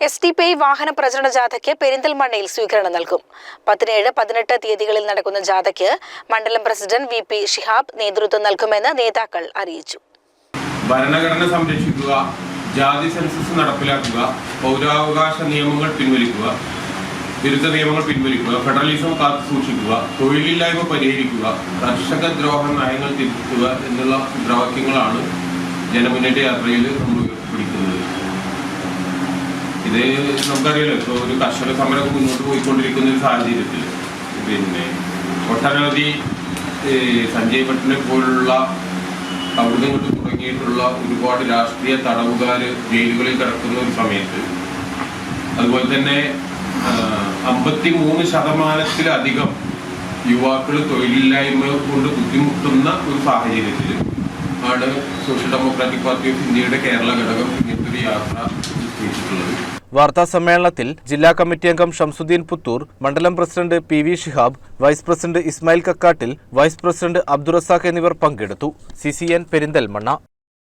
SDPI വാഹന പ്രചരണ ജാഥയ്ക്ക് പെരിന്തൽമണ്ണയിൽ സ്വീകരണം നൽകും. 17-18 തീയതികളിൽ നടക്കുന്ന ജാഥയ്ക്ക് മണ്ഡലം പ്രസിഡന്റ് VP ഷിഹാബ് നേതൃത്വം നൽകുമെന്ന് നേതാക്കൾ അറിയിച്ചു. ഭരണഘടന സംരക്ഷിക്കുക, ജാതി സെൻസസ് നടപ്പിലാക്കുക, പൗരാവകാശ നിയമങ്ങൾ പിൻവലിക്കുക, വിരുദ്ധ നിയമങ്ങൾ പിൻവലിക്കുക, ഫെഡറലിസം കാത്തു സൂക്ഷിക്കുക, തൊഴിലില്ലായ്മ പരിഹരിക്കുക, കർഷക ദ്രോഹ നയങ്ങൾ തിരുത്തുക എന്നുള്ള മുദ്രാവാക്യങ്ങളാണ് ജനമുന്നേറ്റ യാത്രയിൽ നമ്മൾ പിടിക്കുന്നത്. ഇത് നമുക്കറിയാലോ, ഇപ്പോൾ ഒരു കർഷക സമരം മുന്നോട്ട് പോയിക്കൊണ്ടിരിക്കുന്ന ഒരു സാഹചര്യത്തിൽ ഒട്ടനവധി സഞ്ജയ് പട്ടിനെ പോലുള്ള അവിടുന്ന് ഇങ്ങോട്ട് തുടങ്ങിയിട്ടുള്ള ഒരുപാട് രാഷ്ട്രീയ തടവുകാർ ജയിലുകളിൽ കിടക്കുന്ന ഒരു സമയത്ത്, അതുപോലെ തന്നെ 53% യുവാക്കൾ തൊഴിലില്ലായ്മ കൊണ്ട് ബുദ്ധിമുട്ടുന്ന ഒരു സാഹചര്യത്തിൽ ആണ് സോഷ്യൽ ഡെമോക്രാറ്റിക് പാർട്ടി ഓഫ് ഇന്ത്യയുടെ കേരള ഘടകം ഇങ്ങനത്തെ ഒരു യാത്ര നിശ്ചയിച്ചിട്ടുള്ളത്. വാർത്താ സമ്മേളനത്തിൽ ജില്ലാ കമ്മിറ്റി അംഗം ഷംസുദ്ദീൻ പുത്തൂർ, മണ്ഡലം president PV Shihab, vice president Ismail Kakkattil, vice president Abdurazak എന്നിവർ പങ്കെടുത്തു. CCN പെരിന്തൽമണ്ണ.